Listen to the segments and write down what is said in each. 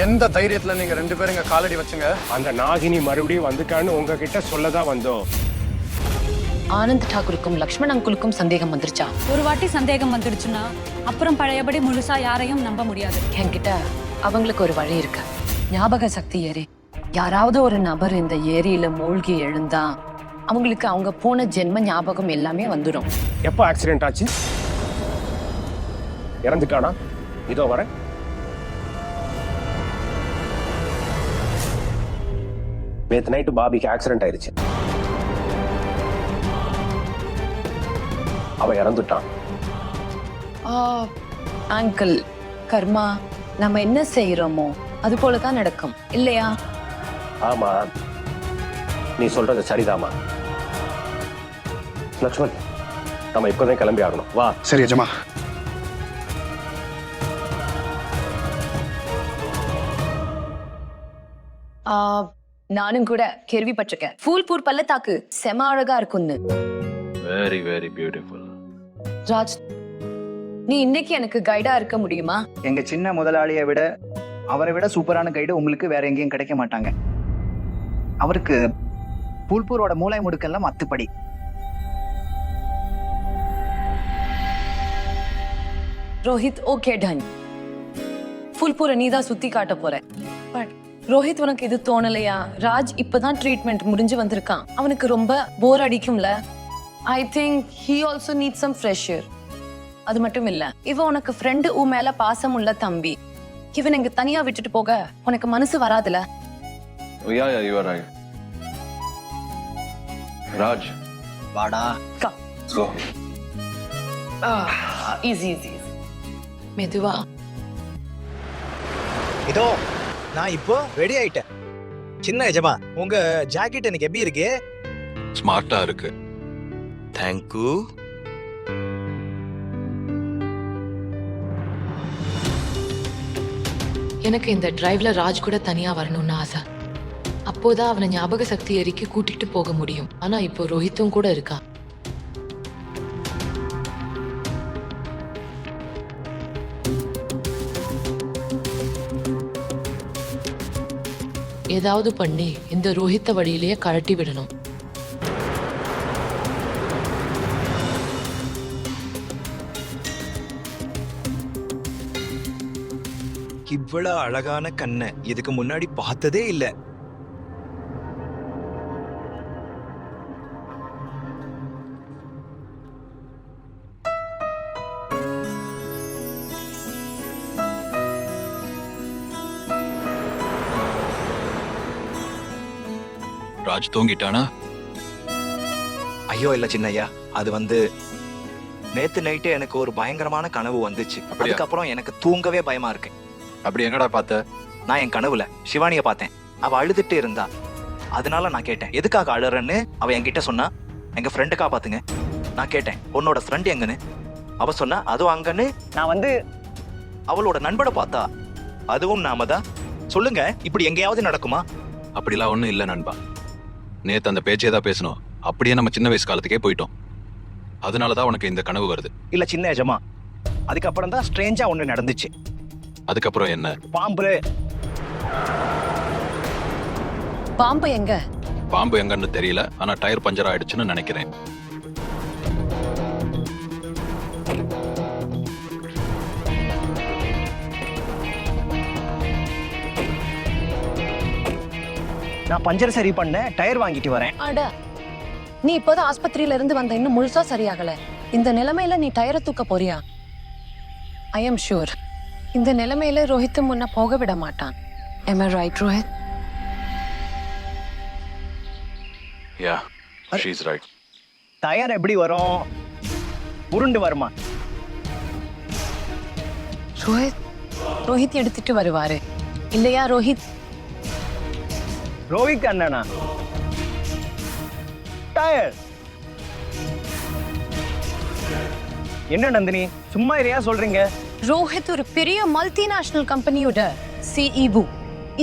எந்த தைரியத்துல நீங்க 2 பேரும் இங்க காலடி வச்சுங்க? அந்த நாகினி மறுபடியும் வந்துட்டான்னு உங்ககிட்ட சொல்லதான் வந்தோம். ஆனந்த் டாக்கூருக்கும் லக்ஷ்மண் அங்குலுக்கும் சந்தேகம் வந்துருச்சா? ஒரு வாட்டி சந்தேகம் வந்துடுச்சுன்னா அப்புறம் பழையபடி முழுசா யாரையும் நம்ப முடியாது. என்கிட்ட அவங்களுக்கு ஒரு வழி இருக்கு. ஞாபக சக்தி ஏரி. யாராவது ஒரு நபர் இந்த ஏரியில மூழ்கி எழுந்தா அவங்களுக்கு அவங்க போன ஜென்ம ஞாபகம் எல்லாமே வந்துடும். எப்போ ஆக்சிடென்ட் ஆச்சு? இறந்துட்டானா? இதோ வரேன். நேத்து நைட்டு பாபிக்கு ஆக்சிடென்ட் ஆயிடுச்சு. அவன் இறந்துட்டான். அங்கிள், கர்மா நம்ம என்ன செய்யறோமோ அது போலதான் நடக்கும் இல்லையா? ஆமா, நீ சொல்றது சரிதாமா. லக்ஷ்மண், நம்ம இப்பதான் கிளம்பி ஆகணும். வா. சரி அஜமா. நானும் கூட கேள்விப்பட்டிருக்கேன். ஃபூல்பூர் பள்ளத்தாக்கு செம அழகா இருக்கும்னு. Very very beautiful. ராஜ், நீ இன்னைக்கு எனக்கு கைடா இருக்க முடியுமா? எங்க சின்ன முதலாளியை விட அவரை விட சூப்பரான கைடு உங்களுக்கு வேற எங்கேயும் கிடைக்க மாட்டாங்க. அவருக்கு பூல்பூரோட மூளை முடுக்கெல்லாம் அத்துப்படி. Rohit, okay done. ஃபுல்பூரை நீதான் சுத்தி காட்ட போற. பட் ரோஹித், உனக்கு இது தோணலையா? ராஜ் இப்பதான் ட்ரீட்மெண்ட் முடிஞ்சு வந்திருக்கான். அவனுக்கு ரொம்ப போர் அடிக்கும்ல. I think he also need some fresh air. அது மட்டும் இல்ல, இவன் உனக்கு ஃப்ரெண்டு மேல பாசம் உள்ள தம்பி. இவன் இங்க தனியா விட்டுட்டு போக உனக்கு மனசு வராதுல? Yeah, yeah, you are right. Raj, வாடா. go. Easy easy. மெதுவா. இதோ நான் இப்போ ரெடி ஆயிட்டேன். சின்ன எஜமா, உங்க ஜாக்கெட் எனக்கு எப்படி இருக்கு? ஸ்மார்ட்டா இருக்கு. தேங்க்யூ. எனக்கு இந்த டிரைவ்ல ராஜ் கூட தனியா வரணும்னு ஆசை. அப்போதான் அவனை ஞாபக சக்தி எரிக்கு கூட்டிட்டு போக முடியும். ஆனா இப்போ ரோஹித்தும் கூட இருக்கா. ஏதாவது பண்ணி இந்த ரோஹித்த வழியிலேயே கழட்டி விடணும். இவ்வளவு அழகான கண்ணை இதுக்கு முன்னாடி பார்த்ததே இல்ல. ராஜ் தூங்கிட்டானா? ஐயோ இல்ல சின்னையா, அது நேத்து நைட்டு எனக்கு ஒரு பயங்கரமான கனவு வந்துச்சு. அதுக்கப்புறம் எனக்கு தூங்கவே பயமா இருக்கு. அப்படி எங்கடா பார்த்த? நான் என் கனவுல சிவானிய பார்த்தேன். அவ அழுதுட்டு இருந்தா. அதனால நான் கேட்டேன், எதுக்காக அழுறன்னு. அவ என்கிட்ட சொன்னா, எங்க ஃப்ரெண்டுக்கா பாத்துங்க. நான் கேட்டேன், உன்னோட ஃப்ரெண்ட் எங்கன்னு. அவ சொன்னா, அதுவும் அங்கன்னு. நான் அவளோட நண்பனை பார்த்தா, அதுவும் நாம தான். சொல்லுங்க, இப்படி எங்கேயாவது நடக்குமா? அப்படிலாம் ஒண்ணும் இல்ல நண்பா. நேத்து அந்த பேச்சே தான் பேசணும். அப்படியே நம்ம சின்ன வயசு காலத்துக்கே போயிட்டோம். அதனாலதான் உனக்கு இந்த கனவு வருது. இல்ல சின்ன எஜமா, அதுக்கப்புறம் தான் ஸ்ட்ரேஞ்சா ஒண்ணு நடந்துச்சு. அதுக்கப்புறம் என்ன? பாம்பு. பாம்பு எங்க? பாம்பு எங்கன்னு தெரியல, ஆனா டயர் பஞ்சர் ஆயிடுச்சுன்னு நினைக்கிறேன். நான் பஞ்சர் சரி பண்ண டயர் வாங்கிட்டு வரேன். அட, நீ இப்போதான் ஆஸ்பத்திரியில இருந்து வந்த, இன்னும் முழுசா சரியாகல. இந்த நிலைமையில நீ டயரை தூக்க போறியா? ஐ எம் ஷூர் இந்த நிலைமையில ரோஹித் முன்ன போக விட மாட்டான். Am I right, Rohit? Yeah, she's right. Tyre எப்படி வரும்? உருண்டு வருமா? ரோஹித் எடுத்துட்டு வருவாரு இல்லையா? ரோஹித் அண்ணனா டயர்? என்ன நந்தினி, சும்மா இதையா சொல்றீங்க? ரோஹித் ஒரு பெரிய மல்டிநேஷனல் கம்பெனியோட சிஇஓ.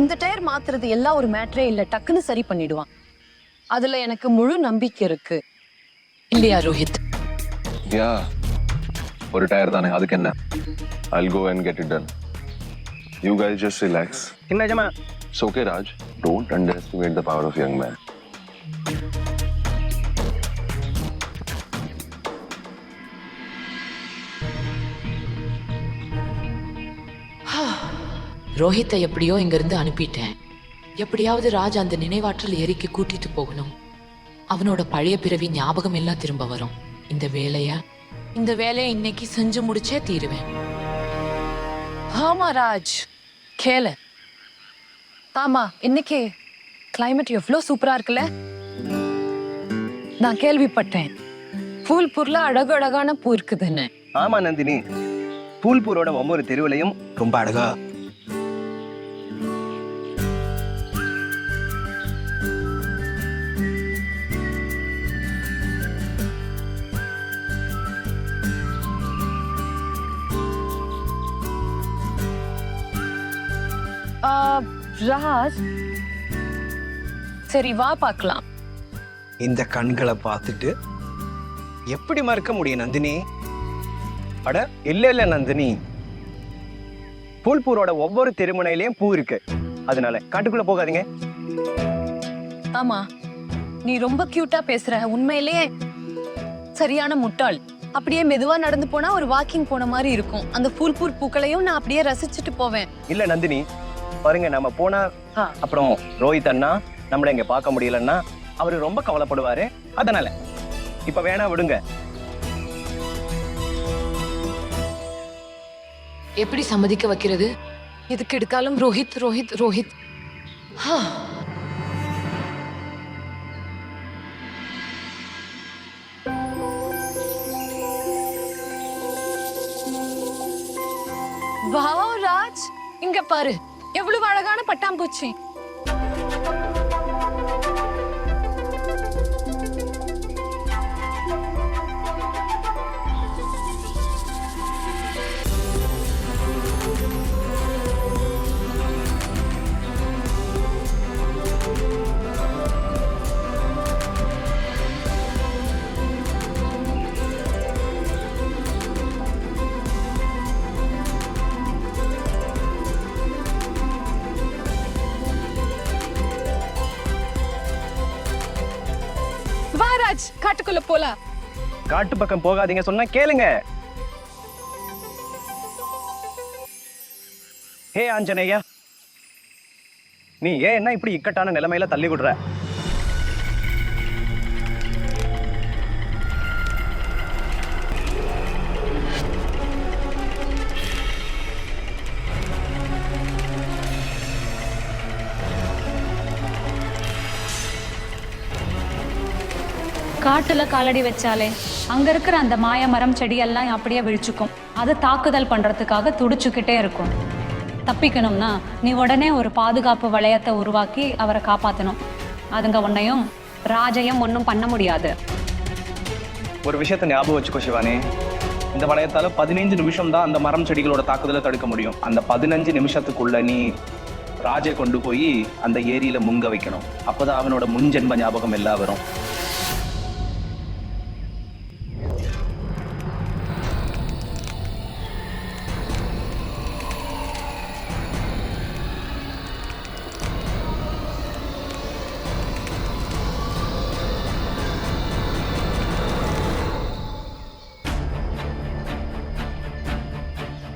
இந்த டயர் மாத்துறது எல்லாம் ஒரு மேட்டரே இல்ல, டக்குன்னு சரி பண்ணிடுவான். அதுல எனக்கு முழு நம்பிக்கை இருக்கு இல்லையா ரோஹித்? ஒரு டயர் தானே, அதுக்கு என்ன? I'll go and get it done. You guys just relax. சின்ன எஜமா. It's okay, Raj. Don't underestimate the power of young man. ரோஹித்தை எப்படியோ இங்கிருந்து அனுப்பிட்டேன். எப்படியாவது ராஜ் அந்த நினைவாற்றல் ஏரிக்கு கூட்டிட்டு போகணும். அவனோட பழைய பிறவி ஞாபகம் எல்லாம் திரும்ப வரும். இந்த வேலையை இன்னைக்கு செஞ்சு முடிச்சே தீருவேன். ஆமா ராஜ், கேளு. ஆமா, இன்னைக்கு கிளைமேட் எவ்வளோ சூப்பரா இருக்குல்ல. நான் கேள்விப்பட்டேன் ஃபூல்பூர்ல அழகழகான பூ இருக்குதுன்னு. ஆமா நந்தினி, ஃபூல்பூரோட ஒவ்வொரு தெருவுலையும் ரொம்ப அழகா. ராஜ், சரி வா பார்க்கலாம். இந்த கண்களை பார்த்துட்டு எப்படி மறக்க முடியும் நந்தினி? அட இல்ல நந்தினி, ஃபூல்பூரோட ஒவ்வொரு தெருமுனையிலயும் பூ இருக்கு. அதனால காட்டுக்குள்ள போகாதீங்க. ஆமா, நீ ரொம்ப கியூட்டா பேசுற. உண்மையிலேயே சரியான முட்டாள். அப்படியே மெதுவா நடந்து போனா ஒரு வாக்கிங் போன மாதிரி இருக்கும். அந்த ஃபூல்பூர் பூக்களையும் நான் அப்படியே ரசிச்சுட்டு போவேன். இல்ல நந்தினி, பாருங்க, நம்ம போனா அப்புறம் ரோஹித் அண்ணா நம்மள இங்க பார்க்க முடியலன்னா அவரு ரொம்ப கவலைப்படுவாரு. அதனால இப்ப வேணா விடுங்க. எப்படி சம்மதிக்க வைக்கிறது? எதுக்கு எடுத்தாலும் ரோஹித் ரோஹித் ரோஹித். வாவ் ராஜ், இங்க பாரு எவ்வளவு அழகான பட்டாம்பூச்சி. காட்டுக்குள்ள போலாம். காட்டு பக்கம் போகாதீங்க சொன்னா கேளுங்க. ஹே ஆஞ்சநேயா, நீ ஏன் என்ன இப்படி இக்கட்டான நிலைமையில தள்ளி விடுற? காட்டுல காலடி வச்சாலே அங்க இருக்கிற அந்த மாய மரம் செடியெல்லாம் அப்படியே விழிச்சுக்கும். அது தாக்குதல் பண்றதுக்காக துடிச்சுக்கிட்டே இருக்கும். தப்பிக்கணும்னா நீ உடனே ஒரு பாதுகாப்பு வளையத்தை உருவாக்கி அவரை காப்பாற்றணும். அதுங்க உன்னையும் ராஜையும் ஒன்றும் பண்ண முடியாது. ஒரு விஷயத்தை ஞாபகம் வச்சுக்கோ சிவானி, இந்த வளையத்தால 15 நிமிஷம் தான் அந்த மரம் செடிகளோட தாக்குதலை தடுக்க முடியும். அந்த 15 நிமிஷத்துக்குள்ள நீ ராஜை கொண்டு போய் அந்த ஏரியில முங்க வைக்கணும். அப்போதான் அவனோட முன்ஜென்ம ஞாபகம் எல்லாம் வரும்.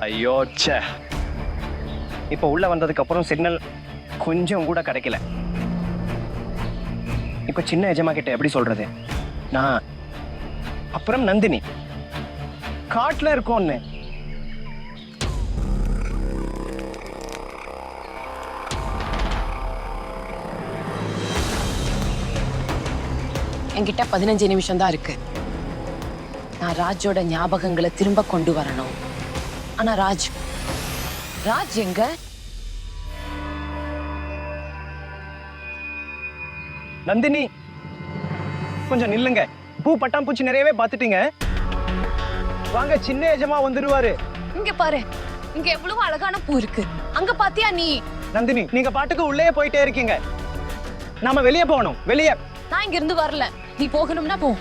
ஐயோ ச்சே, இப்போ உள்ள வந்ததுக்கு அப்புறம் சிக்னல் கொஞ்சம் கூட கிடைக்கல. இப்போ சின்ன எஜமா கிட்ட எப்படி சொல்றது? நான் அப்புறம் நந்தினி காட்டுல இருக்கோன்னு. என்கிட்ட 15 நிமிஷம் தான் இருக்கு. நான் ராஜோட ஞாபகங்களை திரும்ப கொண்டு வரணும். ஆனா ராஜ் எங்க? நந்தினி கொஞ்சம் நில்லுங்க. பூ பட்டாம்பூச்சி நிறையவே பார்த்துட்டீங்க. வாங்க, சின்ன எஜமா வந்துருவாரு. இங்க பாரு, இங்க எவ்வளவு அழகான பூ இருக்கு. அங்க பாத்தியா நீ? நந்தினி, நீங்க பாட்டுக்கு உள்ளே போயிட்டே இருக்கீங்க. நாம வெளியே போகணும். வெளியே. நான் இங்க இருந்து வரல. நீ போகணும்னா போ.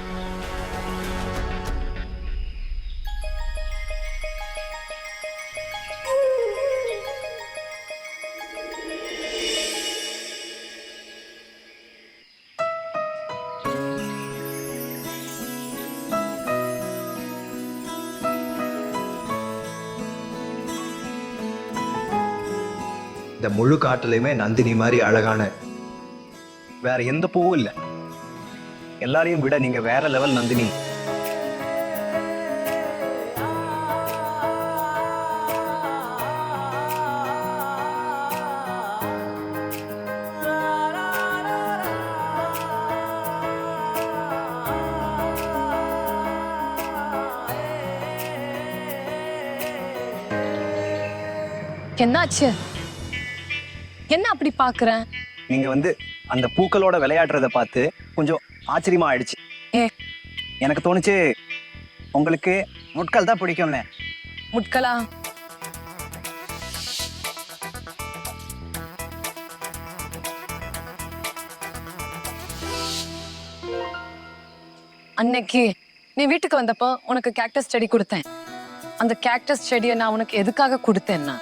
இந்த முழு காட்டுலையுமே நந்தினி மாதிரி அழகான வேற எந்த பூவும் இல்லை. எல்லாரையும் விட நீங்க வேற லெவல் நந்தினி. என்னாச்சு? என்ன அப்படி பாக்குறேன்? நீங்க வந்து அந்த பூக்களோட விளையாடுறத பார்த்து கொஞ்சம் ஆச்சரியமா ஆயிடுச்சு. எனக்கு தோணுச்சு உங்களுக்கு முட்கள் தான் பிடிக்கும்னு. முட்களா? அன்னைக்கு நீ வீட்டுக்கு வந்தப்போ உனக்கு கேக்டஸ் செடி கொடுத்தேன். அந்த கேக்டஸ் செடியை நான் உனக்கு எதுக்காக கொடுத்தேன்னா,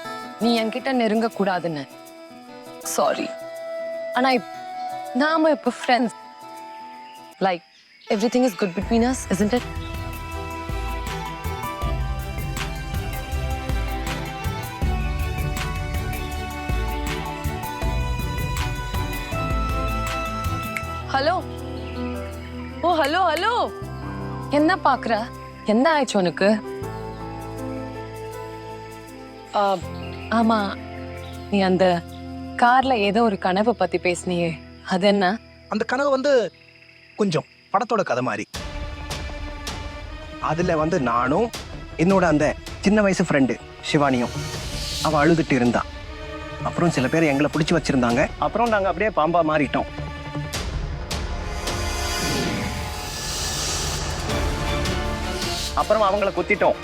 நீ என்கிட்ட நெருங்க கூடாதுன்னு. சாரி. ஆனா நாம இப்ப friends. Like everything is good between us, isn't it? Hello. Oh hello hello. என்ன பாக்குற? என்ன ஆயிடுச்சு உனக்கு? ஆமா, நீ அந்த கார்ல ஏதோ ஒரு கனவை பத்தி பேசினியே, அது என்ன? அந்த கனவு வந்து கொஞ்சம் படத்தோட கதை மாதிரி. அதுல வந்து நானும் என்னோட அந்த சின்ன வயசு ஃப்ரெண்டு சிவானியும் அவ அழுதுட்டு இருந்தா. அப்புறம் சில பேர் எங்களை பிடிச்சி வச்சிருந்தாங்க. அப்புறம் நாங்க அப்படியே பாம்பா மாறிட்டோம். அப்புறம் அவங்கள குத்திட்டோம்.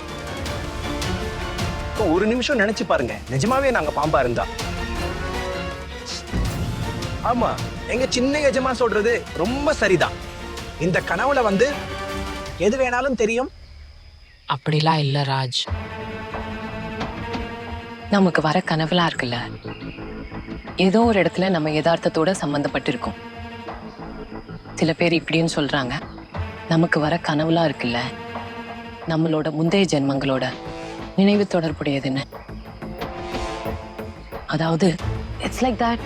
ஒரு நிமிஷம் நினைச்சு பாருங்க, நிஜமாவே நாங்க பாம்பா இருந்தா. ஆமா, எங்க சின்ன எஜமா சொல்றது ரொம்ப சரிதான். இந்த கனவுல வந்து எது வேணாலும் தெரியும். அப்படிலாம் இல்ல ராஜ். நமக்கு வர கனவுலாம் இருக்குல்ல, ஏதோ ஒரு இடத்துல நம்ம யதார்த்தத்தோட சம்பந்தப்பட்டிருக்கோம். சில பேர் இப்படின்னு சொல்றாங்க, நமக்கு வர கனவுலாம் இருக்குல்ல, நம்மளோட முந்தைய ஜென்மங்களோட நினைவு தொடர்புடையதுன்னு. அதாவது இட்ஸ் லைக் தட்.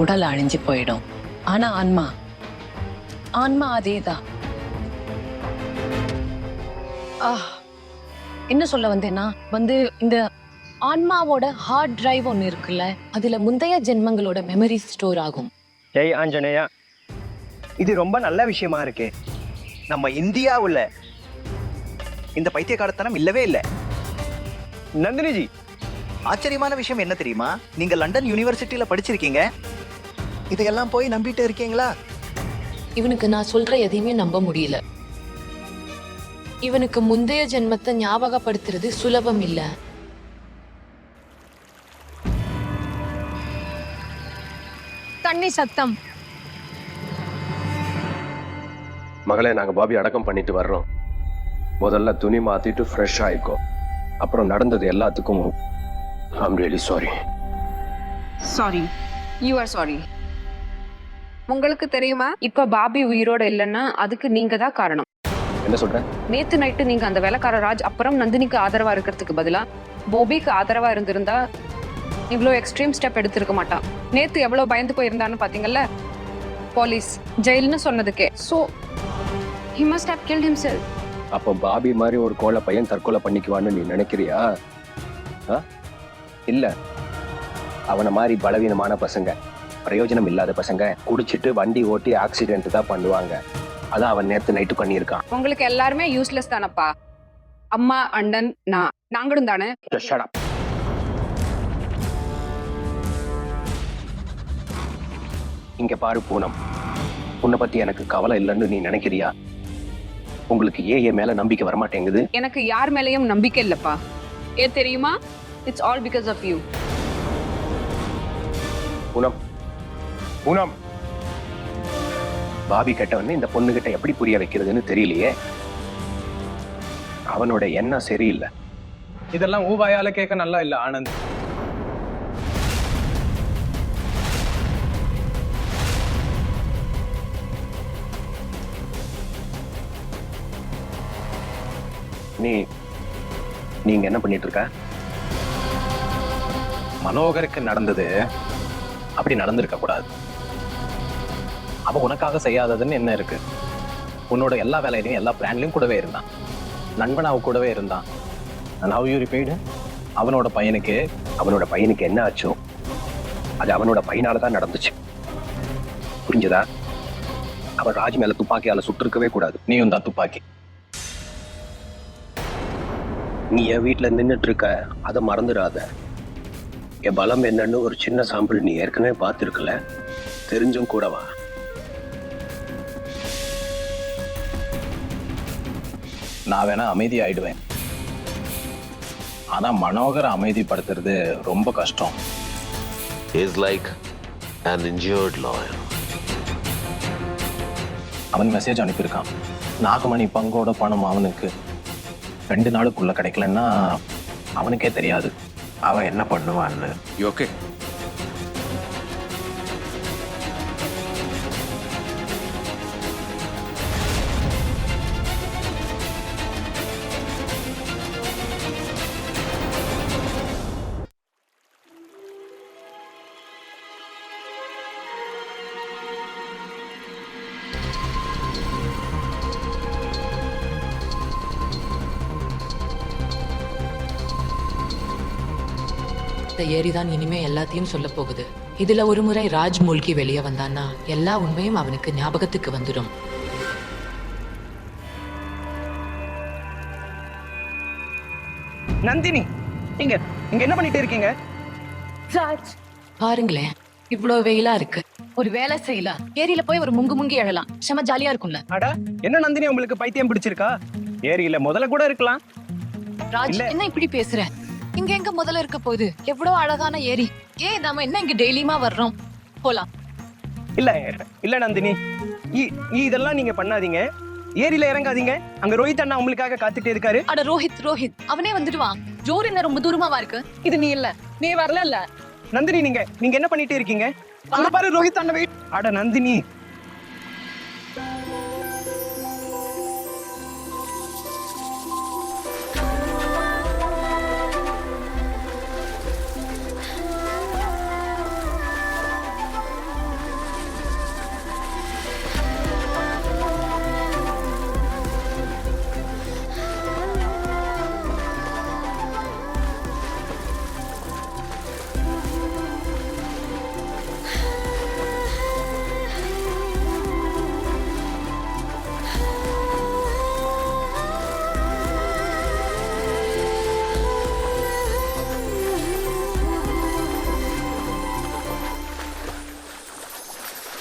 உடல் அழிஞ்சு போயிடும், ஆனா ஆன்மா அதேதான். என்ன சொல்ல வந்தேன்னா, வந்து இந்த ஆன்மாவோட ஹார்ட் டிரைவ் ஒன்று இருக்குல்ல, அதுல முந்தைய ஜென்மங்களோட மெமரி ஸ்டோர் ஆகும். ஜெய் ஆஞ்சநேயா. இது ரொம்ப நல்ல விஷயமா இருக்கு. நம்ம இந்தியாவுல இந்த பைத்தியக்காரத்தனம் இல்லவே இல்லை. நந்தினிஜி, ஆச்சரியமான விஷயம் என்ன தெரியுமா? நீங்க லண்டன் யூனிவர்சிட்டியில படிச்சிருக்கீங்க, இதையெல்லாம் போய் நம்பிட்டு இருக்கீங்களா? இவனுக்கு நான் சொல்ற எதையுமே நம்ப முடியல. இவனுக்கு முந்தைய ஜென்மத்தை ஞாபகப்படுத்துறது சுலபம் இல்ல. தண்ணி சத்தம். மகளே, நாங்க பாபி அடக்கம் பண்ணிட்டு வர்றோம். முதல்ல துணி மாத்திட்டு ஃப்ரெஷ் ஆயிக்கோ. அப்புறம் நடந்தது எல்லாத்துக்கும் I'm really sorry. Sorry. You are sorry. உங்களுக்கு தெரியுமா, இப்ப பாபி உயிரோட இல்லைன்னா அதுக்கு நீங்க தான் காரணம். என்ன சொல்ற? நேத்து நைட்டு நீங்க அந்த வேலைக்கார ராஜ் அப்புறம் நந்தினிக்கு ஆதரவா இருக்கிறதுக்கு பதிலா போபிக்கு ஆதரவா இருந்திருந்தா இவ்வளோ எக்ஸ்ட்ரீம் ஸ்டெப் எடுத்திருக்க மாட்டான். நேத்து எவ்வளவு பயந்து போயிருந்தான்னு பாத்தீங்கல்ல, போலீஸ் ஜெயில்னு சொன்னதுக்கே. So he must have killed himself. அப்போ பாபி மாதிரி ஒரு கோழை பையன் தற்கொலை பண்ணிக்குவான்னு நீ நினைக்கிறியா? இல்ல, அவனை மாதிரி பலவீனமான பசங்க, பிரயோஜனம் இல்லாத பசங்க குடிச்சிட்டு வண்டி ஓட்டி ஆக்சிடென்ட் தான் பண்ணுவாங்க. அதான் அவன் நேத்து நைட்டு பண்ணியிருக்கான். உங்களுக்கு எல்லாருமே யூஸ்லெஸ் தானப்பா. அம்மா, அண்ணன், நாங்களும் தானே. Shut up. இங்க பாரு பூனம், உன்னை பத்தி எனக்கு கவலை இல்லைன்னு நீ நினைக்கிறியா? உங்களுக்கு ஏன் மேல நம்பிக்கை வரமாட்டேங்குது? எனக்கு யார் மேலயும் நம்பிக்கை இல்லப்பா. ஏன் தெரியுமா? It's all because of you. Poonam, Bobby கிட்ட இந்த பொண்ணு கிட்ட எப்படி புரிய வைக்கிறதுன்னு தெரியலையே. அவனோட எண்ணம் சரியில்லை. இதெல்லாம் ஊவாயால கேட்க நல்லா இல்ல ஆனந்த். நீங்க என்ன பண்ணிட்டு இருக்க? மனோகருக்கு நடந்தது அப்படி நடந்திருக்க கூடாது. அவன் உனக்காக செய்யாததுன்னு என்ன இருக்கு? உன்னோட எல்லா வேலையிலையும் எல்லா பிளான்லயும் கூடவே இருந்தான். நண்பன் அவ கூடவே இருந்தான். And how you repaid him? அவனோட பையனுக்கு என்ன ஆச்சோ அது அவனோட பையனால தான் நடந்துச்சு. புரிஞ்சதா? அவன் ராஜ் மேல துப்பாக்கியால சுட்டிருக்கவே கூடாது. நீயும் தான் துப்பாக்கி. நீ என் வீட்டுல நின்றுட்டு இருக்க, அதை மறந்துடாத. என் பலம் என்னன்னு ஒரு சின்ன சாம்பிள் நீ ஏற்கனவே பார்த்துருக்கல, தெரிஞ்சும் கூடவா? நான் வேணா அமைதி ஆயிடுவேன், ஆனா மனோகரை அமைதிப்படுத்துறது ரொம்ப கஷ்டம். He's like an injured lawyer. அவன் மெசேஜ் அனுப்பியிருக்கான். நாகமணி பங்கோட பணம் அவனுக்கு 2 நாளுக்குள்ள கிடைக்கலன்னா அவனுக்கே தெரியாது அவன் என்ன பண்ணுவான்னு. You okay? இந்த ஏரிதான் இனிமே எல்லாத்தையும் சொல்ல போகுது. இதுல ஒரு முறை ராஜ் மூழ்கி வெளியே வந்தான்னா எல்லா உண்மையும் அவனுக்கு ஞாபகத்துக்கு வந்துடும். நந்தினி, இங்க என்ன பண்ணிட்டு இருக்கீங்க? ராஜ் பாருங்களேன், இவ்வளவு வெயிலா இருக்கு. ஒரு வேலை செய்யலாம், ஏரியில போய் ஒரு முங்கி எழலாம், செம ஜாலியா இருக்கும்ல. அட என்ன நந்தினி, உங்களுக்கு பைத்தியம் பிடிச்சிருக்கா? ஏரியில முதல்ல கூட இருக்கலாம். ராஜ் என்ன இப்படி பேசுற? இங்க எங்க முதல்ல இருக்க போகுது? எவ்வளவு அழகான ஏரி. ஏன் நாம என்ன இங்க டெய்லியுமா வர்றோம்? போலாம். இல்ல நந்தினி, இதெல்லாம் நீங்க பண்ணாதீங்க. ஏரியில இறங்காதீங்க. அங்க ரோஹித் அண்ணா உங்களுக்காக காத்துட்டே இருக்காரு. அட ரோஹித் அவனே வந்துடுவான். ஜோர் என்ன ரொம்ப தூரமாவா இருக்கு? இது நீ இல்ல, நீ வரல இல்ல. நந்தினி, நீங்க என்ன பண்ணிட்டே இருக்கீங்க? அங்க பாரு ரோஹித் அண்ணா வெயிட். அட நந்தினி,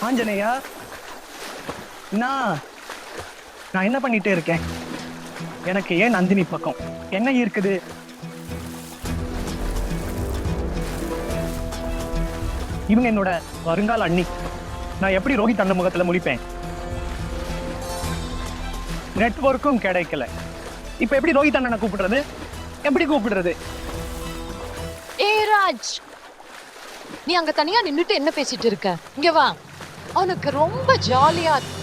ஆஞ்சநேயா, நான் என்ன பண்ணிட்டே இருக்கேன்? எனக்கு ஏன் நந்தினி பக்கம் என்ன இருக்குது? இவங்க என்னோட வருங்கால அண்ணி. நான் எப்படி ரோஹித் அண்ணன் முகத்துல முழிப்பேன்? நெட்வொர்க்கும் கிடைக்கல. இப்ப எப்படி ரோஹித் அண்ணனை கூப்பிடுறது? எப்படி கூப்பிடுறது? ஏ ராஜ், நீ அங்க தனியா நின்னுட்டு என்ன பேசிட்டு இருக்க? இங்க வா, அவனுக்கு ரொம்ப ஜாலியா இருக்கு.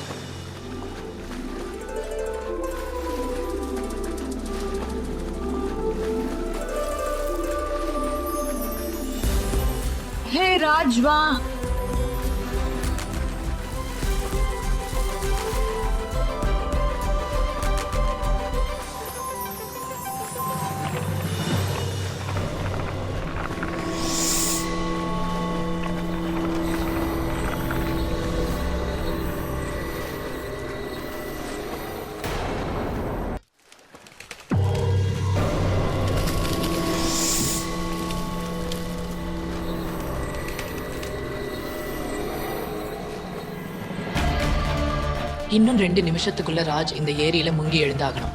ஹே ராஜ், வா. இன்னும் 2 நிமிஷத்துக்குள்ள ராஜ் இந்த ஏரியில முங்கி எழுந்தாகணும்.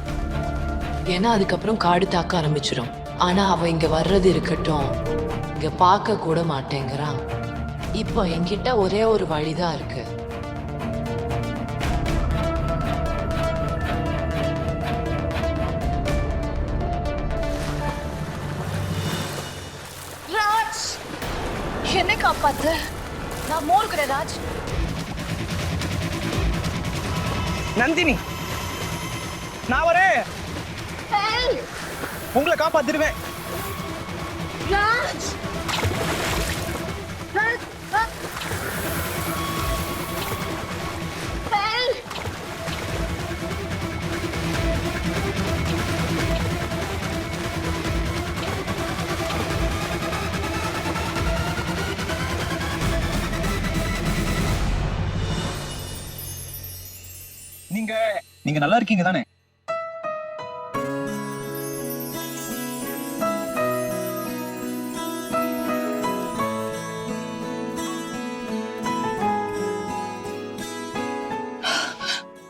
ஏன்னா அதுக்கப்புறம் காடு தாக்க ஆரம்பிச்சிடும். ஆனா அவ இங்க வர்றது இருக்கட்டும், இங்க பார்க்க கூட மாட்டேங்கிறான். இப்போ என்கிட்ட ஒரே ஒரு வழிதான் இருக்கு. ராஜ், என்னை காப்பாத்து. நான் மூழ்கிறேன் ராஜ். நந்தினி, நான் வரேன். உங்களை காப்பாத்திடுவேன். ராஜ் நீங்க நல்லா இருக்கீங்க தானே?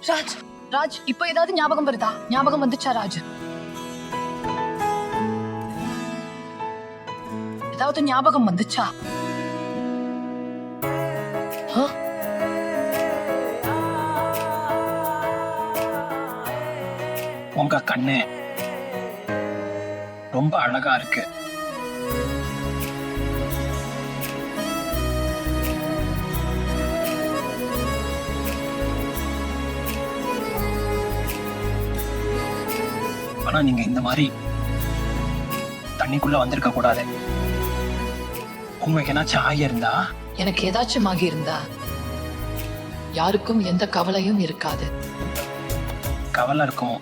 ராஜ் ராஜ் இப்போ ஏதாவது ஞாபகம் வருதா? ஞாபகம் வந்துச்சா ராஜ்? ஏதாவது ஞாபகம் வந்துச்சா? உங்க கண்ணு ரொம்ப அழகா இருக்கு. ஆனா நீங்க இந்த மாதிரி தண்ணிக்குள்ள வந்திருக்க கூடாது. உங்களுக்கு ஏதாச்சும் ஆகியிருந்தா? எனக்கு ஏதாச்சும் ஆகி இருந்தா யாருக்கும் எந்த கவலையும் இருக்காது. கவலை இருக்கும்.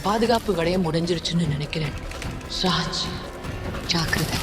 பாதுகாப்பு வளையம் முடிஞ்சிருச்சுன்னு நினைக்கிறேன். ராஜ், ஜாக்கிரதை.